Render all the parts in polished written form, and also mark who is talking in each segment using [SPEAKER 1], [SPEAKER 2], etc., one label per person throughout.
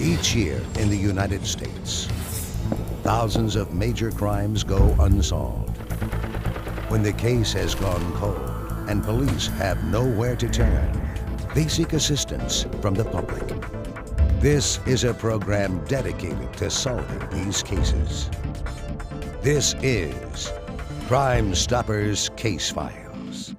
[SPEAKER 1] Each year in the United States, thousands of major crimes go unsolved. When the case has gone cold and police have nowhere to turn, they seek assistance from the public. This is a program dedicated to solving these cases. This is Crime Stoppers Case Files.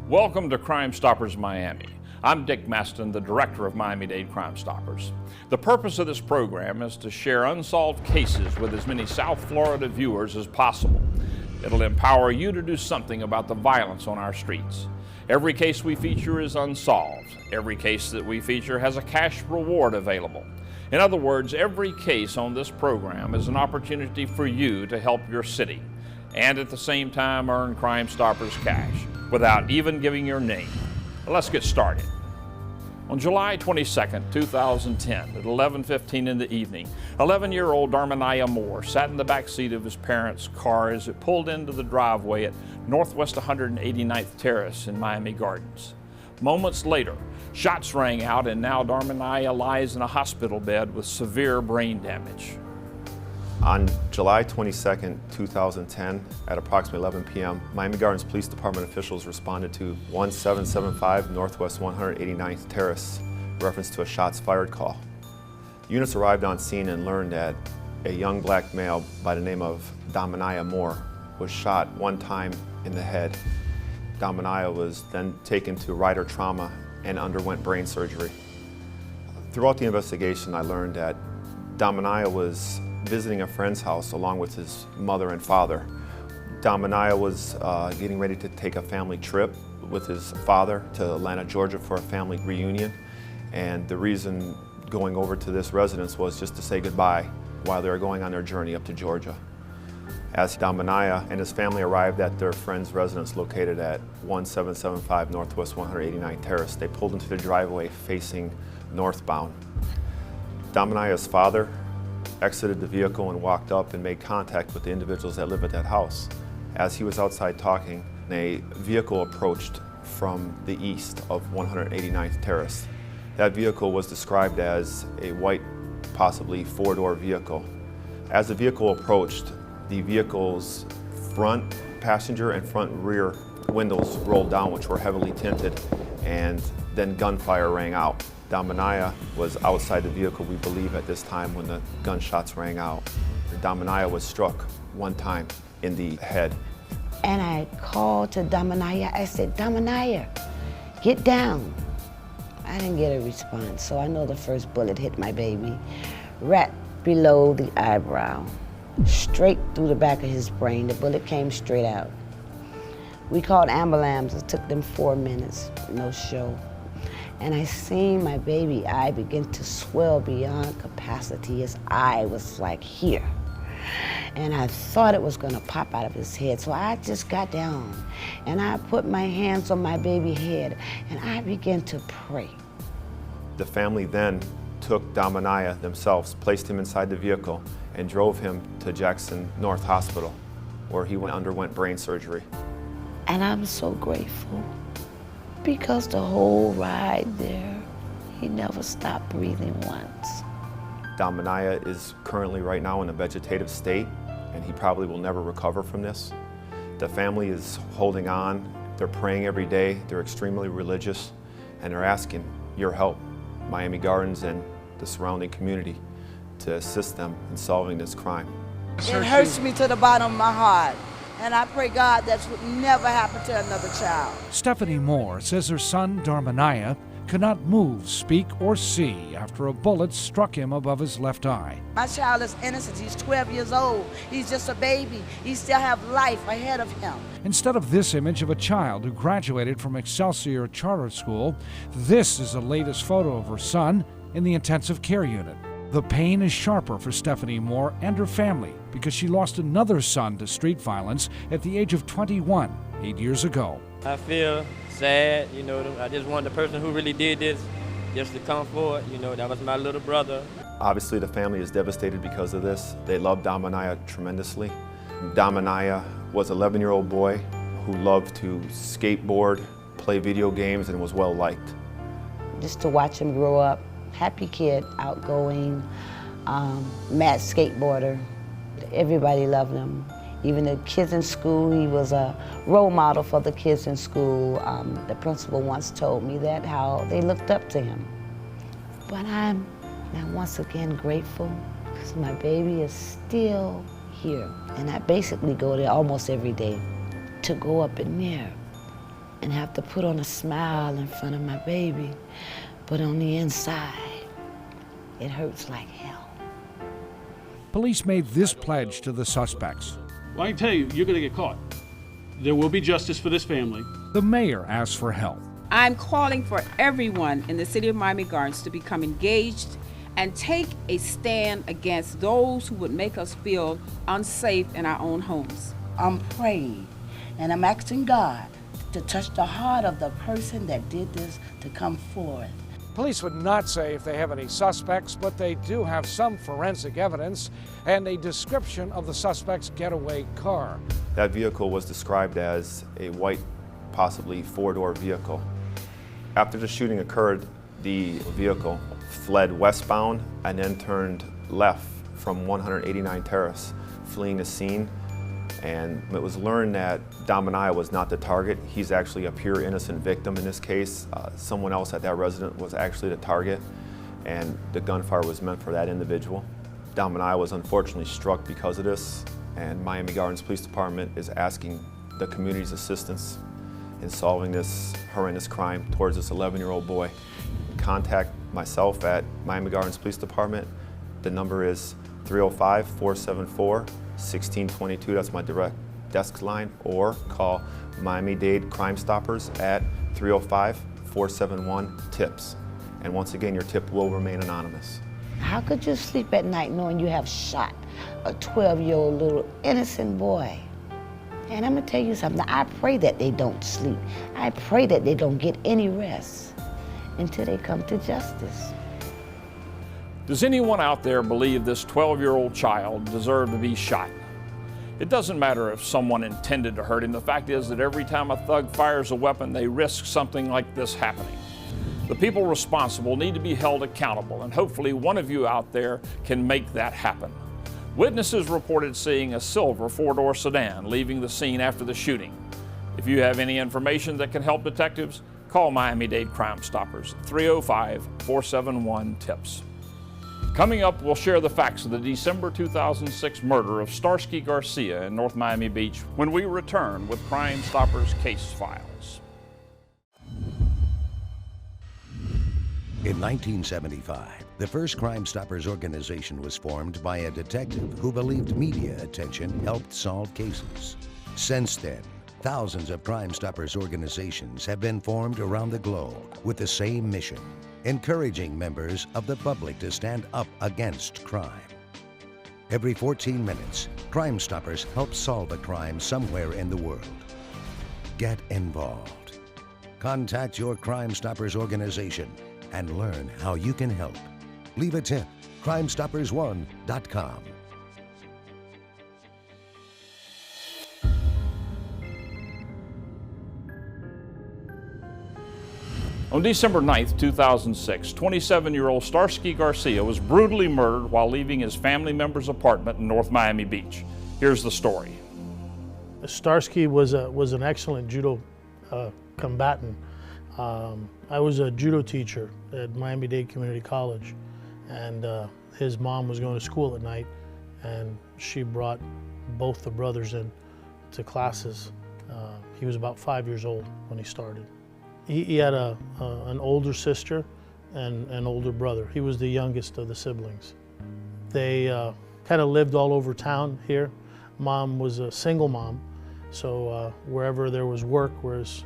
[SPEAKER 2] Welcome to Crime Stoppers Miami. I'm Dick Maston, the director of Miami-Dade Crime Stoppers. The purpose of this program is to share unsolved cases with as many South Florida viewers as possible. It'll empower you to do something about the violence on our streets. Every case we feature is unsolved. Every case that we feature has a cash reward available. In other words, every case on this program is an opportunity for you to help your city and at the same time earn Crime Stoppers cash without even giving your name. Let's get started. On July 22nd, 2010, at 11:15 in the evening, 11-year-old Dharmaniya Moore sat in the back seat of his parents' car as it pulled into the driveway at Northwest 189th Terrace in Miami Gardens. Moments later, shots rang out and now Dharmaniya lies in a hospital bed with severe brain damage.
[SPEAKER 3] On July 22nd, 2010, at approximately 11 p.m., Miami Gardens Police Department officials responded to 1775 Northwest 189th Terrace, in reference to a shots fired call. Units arrived on scene and learned that a young black male by the name of Dharmaniya Moore was shot one time in the head. Dharmaniya was then taken to Ryder Trauma and underwent brain surgery. Throughout the investigation, I learned that Dharmaniya was visiting a friend's house along with his mother and father. Dharmaniya was getting ready to take a family trip with his father to Atlanta, Georgia for a family reunion. And the reason going over to this residence was just to say goodbye while they were going on their journey up to Georgia. As Dharmaniya and his family arrived at their friend's residence located at 1775 Northwest 189th Terrace, they pulled into the driveway facing northbound. Dharmaniya's father exited the vehicle and walked up and made contact with the individuals that live at that house. As he was outside talking, a vehicle approached from the east of 189th Terrace. That vehicle was described as a white, possibly four-door vehicle. As the vehicle approached, the vehicle's front passenger and front rear windows rolled down, which were heavily tinted, and then gunfire rang out. Dharmaniya was outside the vehicle, we believe, at this time when the gunshots rang out. Dharmaniya was struck one time in the head.
[SPEAKER 4] And I called to Dharmaniya. I said, Dharmaniya, get down. I didn't get a response, so I know the first bullet hit my baby right below the eyebrow, straight through the back of his brain. The bullet came straight out. We called ambulance. It took them 4 minutes, no show. And I seen my baby eye begin to swell beyond capacity. His eye was like here. And I thought it was gonna pop out of his head. So I just got down and I put my hands on my baby's head and I began to pray.
[SPEAKER 3] The family then took Dharmaniya themselves, placed him inside the vehicle, and drove him to Jackson North Hospital, where he underwent brain surgery.
[SPEAKER 4] And I'm so grateful, because the whole ride there, he never stopped breathing once.
[SPEAKER 3] Dharmaniya is currently right now in a vegetative state, and he probably will never recover from this. The family is holding on. They're praying every day. They're extremely religious, and they're asking your help, Miami Gardens and the surrounding community, to assist them in solving this crime.
[SPEAKER 5] It hurts me to the bottom of my heart. And I pray God that would never happen to another child.
[SPEAKER 6] Stephanie Moore says her son, Dharmaniya, cannot move, speak, or see after a bullet struck him above his left eye.
[SPEAKER 5] My child is innocent. He's 12 years old. He's just a baby. He still has life ahead of him.
[SPEAKER 6] Instead of this image of a child who graduated from Excelsior Charter School, this is the latest photo of her son in the intensive care unit. The pain is sharper for Stephanie Moore and her family because she lost another son to street violence at the age of 21, 8 years ago.
[SPEAKER 7] I feel sad, I just want the person who really did this just to come forward, that was my little brother.
[SPEAKER 3] Obviously the family is devastated because of this. They love Dharmaniya tremendously. Dharmaniya was an 11-year-old boy who loved to skateboard, play video games, and was well liked.
[SPEAKER 4] just to watch him grow up. Happy kid, outgoing, mad skateboarder. Everybody loved him. Even the kids in school, he was a role model for the kids in school. The principal once told me that, how they looked up to him. But I'm once again grateful because my baby is still here. And I basically go there almost every day to go up in there and have to put on a smile in front of my baby. But on the inside, it hurts like hell.
[SPEAKER 6] Police made this pledge to the suspects.
[SPEAKER 8] Well, I can tell you, you're going to get caught. There will be justice for this family.
[SPEAKER 6] The mayor asked for help.
[SPEAKER 9] I'm calling for everyone in the city of Miami Gardens to become engaged and take a stand against those who would make us feel unsafe in our own homes.
[SPEAKER 5] I'm praying and I'm asking God to touch the heart of the person that did this to come forward.
[SPEAKER 6] Police would not say if they have any suspects, but they do have some forensic evidence and a description of the suspect's getaway car.
[SPEAKER 3] That vehicle was described as a white, possibly four-door vehicle. After the shooting occurred, the vehicle fled westbound and then turned left from 189 Terrace, fleeing the scene. And it was learned that Dharmaniya was not the target. He's actually a pure innocent victim in this case. Someone else at that residence was actually the target, and the gunfire was meant for that individual. Dharmaniya was unfortunately struck because of this, and Miami Gardens Police Department is asking the community's assistance in solving this horrendous crime towards this 11-year-old boy. Contact myself at Miami Gardens Police Department. The number is 305-474-1622. That's my direct desk line, or call Miami-Dade Crime Stoppers at 305-471-TIPS. And once again, your tip will remain anonymous.
[SPEAKER 4] How could you sleep at night knowing you have shot a 12-year-old little innocent boy? And I'm gonna tell you something, I pray that they don't sleep. I pray that they don't get any rest until they come to justice.
[SPEAKER 2] Does anyone out there believe this 12-year-old child deserved to be shot? It doesn't matter if someone intended to hurt him. The fact is that every time a thug fires a weapon, they risk something like this happening. The people responsible need to be held accountable, and hopefully one of you out there can make that happen. Witnesses reported seeing a silver four-door sedan leaving the scene after the shooting. If you have any information that can help detectives, call Miami-Dade Crime Stoppers, 305-471-TIPS. Coming up, we'll share the facts of the December 2006 murder of Starsky Garcia in North Miami Beach when we return with Crime Stoppers Case Files.
[SPEAKER 1] In 1975, the first Crime Stoppers organization was formed by a detective who believed media attention helped solve cases. Since then, thousands of Crime Stoppers organizations have been formed around the globe with the same mission: encouraging members of the public to stand up against crime. Every 14 minutes, Crime Stoppers help solve a crime somewhere in the world. Get involved. Contact your Crime Stoppers organization and learn how you can help. Leave a tip, crimestoppersone.com.
[SPEAKER 2] On December 9th, 2006, 27-year-old Starsky Garcia was brutally murdered while leaving his family member's apartment in North Miami Beach. Here's the story.
[SPEAKER 10] Starsky was an excellent judo combatant. I was a judo teacher at Miami-Dade Community College, and his mom was going to school at night, and she brought both the brothers in to classes. He was about 5 years old when he started. He had an older sister and an older brother. He was the youngest of the siblings. They kind of lived all over town here. Mom was a single mom, so wherever there was work, whereas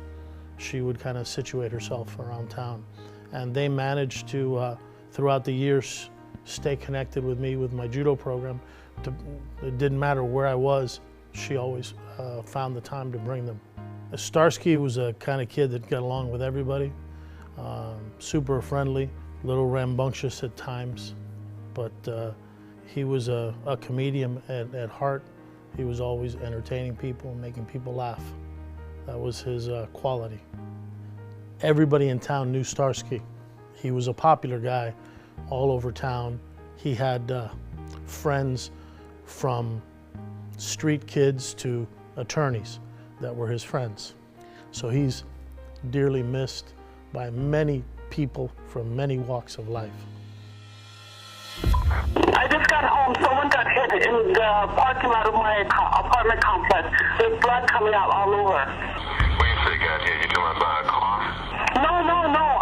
[SPEAKER 10] she would kind of situate herself around town. And they managed to, throughout the years, stay connected with me with my judo program. It didn't matter where I was, she always found the time to bring them. Starsky was a kind of kid that got along with everybody, super friendly, a little rambunctious at times, but he was a comedian at heart. He was always entertaining people, making people laugh. That was his quality. Everybody in town knew Starsky. He was a popular guy all over town. He had friends from street kids to attorneys that were his friends. So he's dearly missed by many people from many walks of life.
[SPEAKER 11] I just got home. Someone got hit in the parking lot of my apartment complex. There's blood coming out all over.
[SPEAKER 12] When you say got hit, you talking about a car?
[SPEAKER 11] No.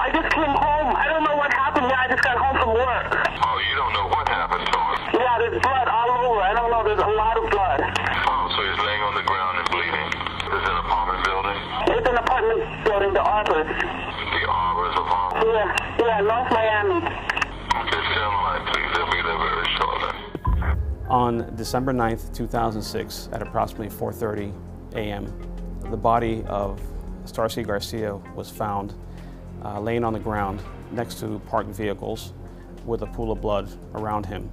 [SPEAKER 11] I just came home. I don't know what happened. Yeah, I just got home from work.
[SPEAKER 12] Oh, you don't know what happened to him?
[SPEAKER 11] Yeah, there's blood all over. I don't know. There's a lot of blood.
[SPEAKER 12] Oh, so he's laying on the ground and bleeding. Is it an apartment building?
[SPEAKER 11] It's an apartment building, the Arbors.
[SPEAKER 12] The Arbors apartment?
[SPEAKER 11] Yeah, North Miami.
[SPEAKER 12] Just tell them like, please, they'll be there very shortly.
[SPEAKER 13] On December 9th, 2006, at approximately 4:30 a.m., the body of Starsky Garcia was found laying on the ground next to parked vehicles with a pool of blood around him.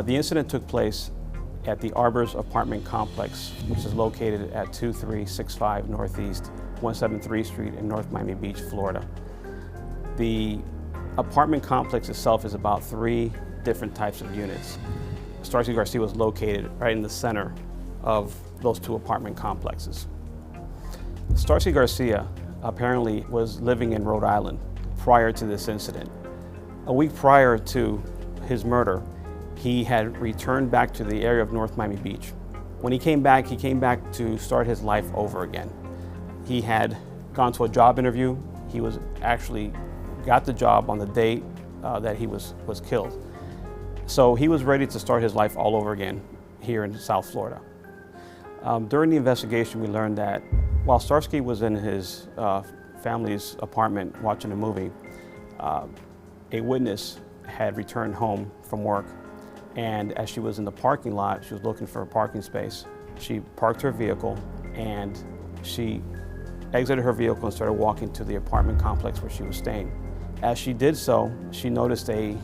[SPEAKER 13] The incident took place at the Arbors apartment complex, which is located at 2365 Northeast 173th Street in North Miami Beach, Florida. The apartment complex itself is about 3 different types of units. Starsky Garcia was located right in the center of those 2 apartment complexes. Starsky Garcia apparently was living in Rhode Island prior to this incident. A week prior to his murder, he had returned back to the area of North Miami Beach. When he came back to start his life over again. He had gone to a job interview. He was actually got the job on the day that he was killed. So he was ready to start his life all over again here in South Florida. During the investigation, we learned that while Starsky was in his family's apartment watching a movie, a witness had returned home from work, and as she was in the parking lot, she was looking for a parking space. She parked her vehicle and she exited her vehicle and started walking to the apartment complex where she was staying. As she did so, she noticed a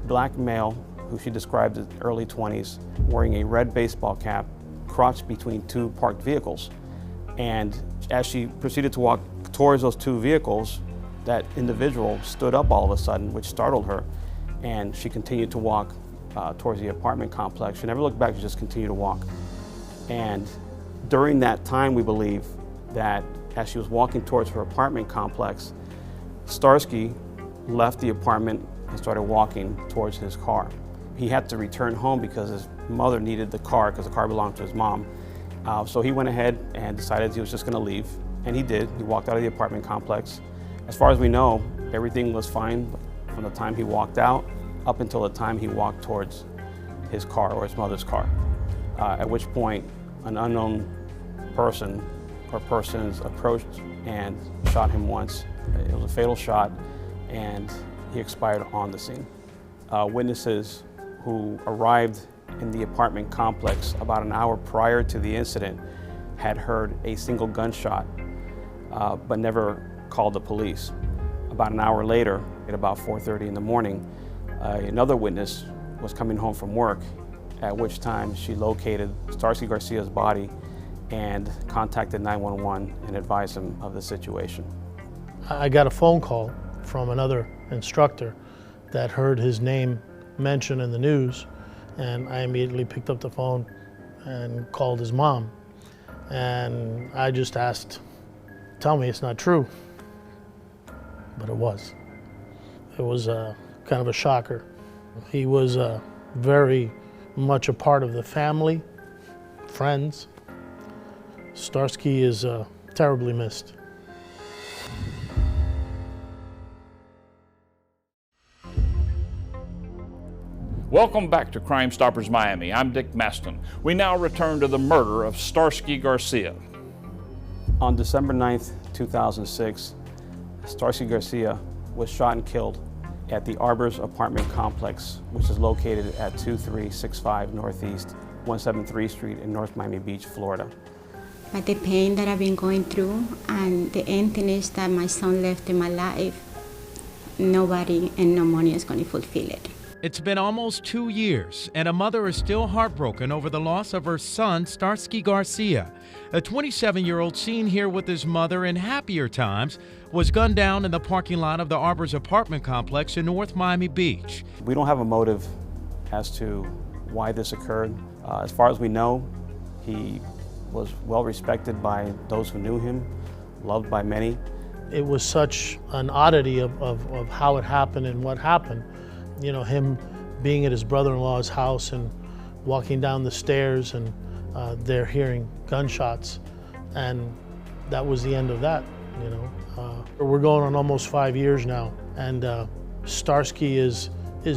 [SPEAKER 13] black male who she described as early 20s, wearing a red baseball cap, crouched between 2 parked vehicles. And as she proceeded to walk towards those 2 vehicles, that individual stood up all of a sudden, which startled her, and she continued to walk towards the apartment complex. She never looked back, she just continued to walk. And during that time, we believe that as she was walking towards her apartment complex, Starsky left the apartment and started walking towards his car. He had to return home because his mother needed the car because the car belonged to his mom. So he went ahead and decided he was just going to leave, and he did. He walked out of the apartment complex. As far as we know, everything was fine from the time he walked out up until the time he walked towards his car or his mother's car, at which point an unknown person or persons approached and shot him once. It was a fatal shot, and he expired on the scene. Witnesses who arrived in the apartment complex about an hour prior to the incident had heard a single gunshot, but never called the police. About an hour later, at about 4:30 in the morning, another witness was coming home from work, at which time she located Starsky Garcia's body and contacted 911 and advised them of the situation.
[SPEAKER 10] I got a phone call from another instructor that heard his name mentioned in the news, and I immediately picked up the phone and called his mom. And I just asked, tell me it's not true. But it was. It was kind of a shocker. He was very much a part of the family, friends. Starsky is terribly missed.
[SPEAKER 2] Welcome back to Crime Stoppers Miami. I'm Dick Maston. We now return to the murder of Starsky Garcia.
[SPEAKER 13] On December 9th, 2006, Starsky Garcia was shot and killed at the Arbors apartment complex, which is located at 2365 Northeast 173th Street in North Miami Beach, Florida.
[SPEAKER 14] But the pain that I've been going through and the emptiness that my son left in my life, nobody and no money is going to fulfill it.
[SPEAKER 15] It's been almost 2 years, and a mother is still heartbroken over the loss of her son, Starsky Garcia. A 27-year-old seen here with his mother in happier times was gunned down in the parking lot of the Arbor's apartment complex in North Miami Beach.
[SPEAKER 13] We don't have a motive as to why this occurred. As far as we know, he was well respected by those who knew him, loved by many.
[SPEAKER 10] It was such an oddity of how it happened and what happened. You know, him being at his brother-in-law's house and walking down the stairs, and they're hearing gunshots, and that was the end of that, you know. We're going on almost 5 years now, and Starsky is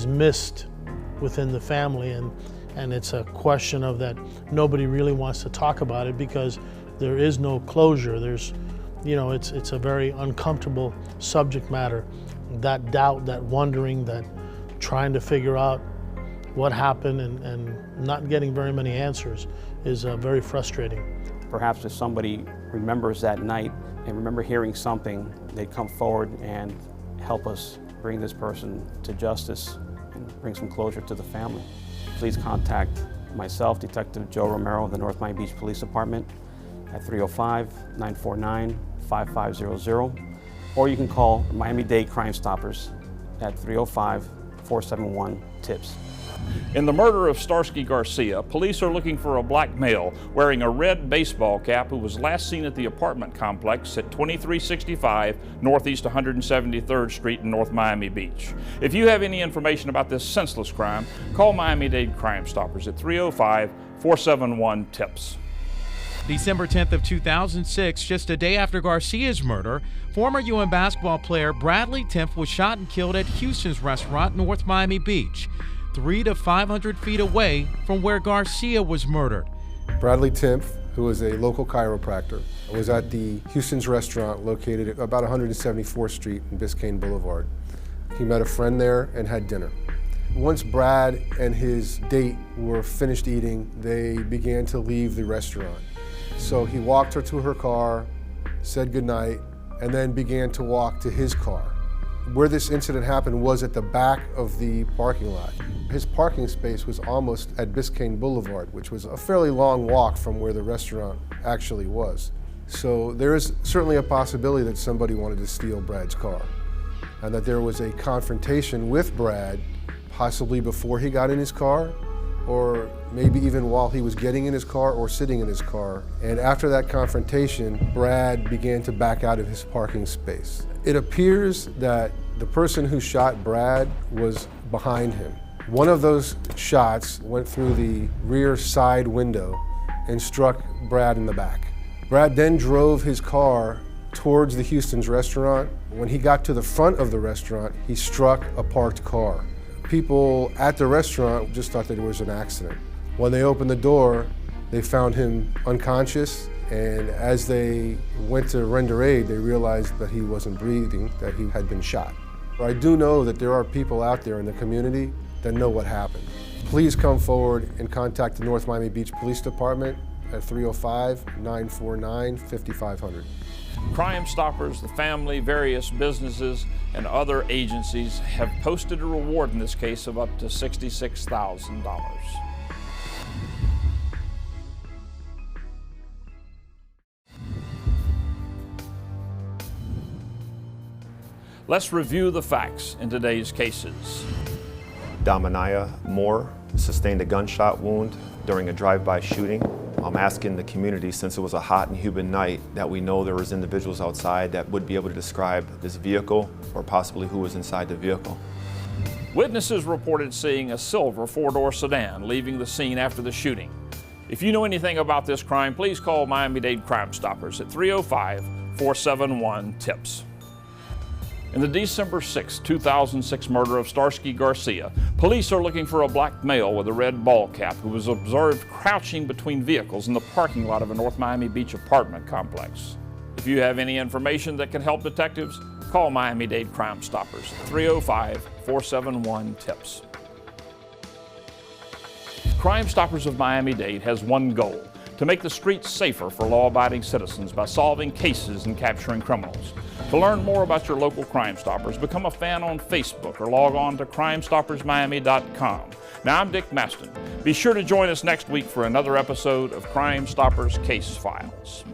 [SPEAKER 10] missed within the family, and it's a question of that nobody really wants to talk about it because there is no closure. There's, you know, it's a very uncomfortable subject matter. That doubt, that wondering, that trying to figure out what happened and not getting very many answers is very frustrating.
[SPEAKER 13] Perhaps if somebody remembers that night and remember hearing something, they'd come forward and help us bring this person to justice and bring some closure to the family. Please contact myself, Detective Joe Romero of the North Miami Beach Police Department at 305-949-5500, or you can call Miami-Dade Crime Stoppers at 305-471-TIPS.
[SPEAKER 2] In the murder of Starsky Garcia, police are looking for a black male wearing a red baseball cap who was last seen at the apartment complex at 2365 Northeast 173rd Street in North Miami Beach. If you have any information about this senseless crime, call Miami-Dade Crime Stoppers at 305-471-TIPS.
[SPEAKER 15] December 10th of 2006, just a day after Garcia's murder, former UN basketball player Bradley Timpf was shot and killed at Houston's restaurant, North Miami Beach, 300 to 500 feet away from where Garcia was murdered.
[SPEAKER 16] Bradley Timpf, who is a local chiropractor, was at the Houston's restaurant located at about 174th Street and Biscayne Boulevard. He met a friend there and had dinner. Once Brad and his date were finished eating, they began to leave the restaurant. So he walked her to her car, said goodnight, and then began to walk to his car. Where this incident happened was at the back of the parking lot. His parking space was almost at Biscayne Boulevard, which was a fairly long walk from where the restaurant actually was. So there is certainly a possibility that somebody wanted to steal Brad's car, and that there was a confrontation with Brad, possibly before he got in his car, or maybe even while he was getting in his car or sitting in his car. And after that confrontation, Brad began to back out of his parking space. It appears that the person who shot Brad was behind him. One of those shots went through the rear side window and struck Brad in the back. Brad then drove his car towards the Houston's restaurant. When he got to the front of the restaurant, he struck a parked car. People at the restaurant just thought that it was an accident. When they opened the door, they found him unconscious, and as they went to render aid, they realized that he wasn't breathing, that he had been shot. I do know that there are people out there in the community that know what happened. Please come forward and contact the North Miami Beach Police Department at 305-949-5500.
[SPEAKER 2] Crime Stoppers, the family, various businesses, and other agencies have posted a reward in this case of up to $66,000. Let's review the facts in today's cases.
[SPEAKER 3] Dharmaniya Moore sustained a gunshot wound during a drive-by shooting. I'm asking the community, since it was a hot and humid night, that we know there was individuals outside that would be able to describe this vehicle or possibly who was inside the vehicle.
[SPEAKER 2] Witnesses reported seeing a silver four-door sedan leaving the scene after the shooting. If you know anything about this crime, please call Miami-Dade Crime Stoppers at 305-471-TIPS. In the December 6, 2006 murder of Starsky Garcia, police are looking for a black male with a red ball cap who was observed crouching between vehicles in the parking lot of a North Miami Beach apartment complex. If you have any information that can help detectives, call Miami-Dade Crime Stoppers at 305-471-TIPS. Crime Stoppers of Miami-Dade has one goal: to make the streets safer for law-abiding citizens by solving cases and capturing criminals. To learn more about your local Crime Stoppers, become a fan on Facebook or log on to crimestoppersmiami.com. Now, I'm Dick Maston. Be sure to join us next week for another episode of Crime Stoppers Case Files.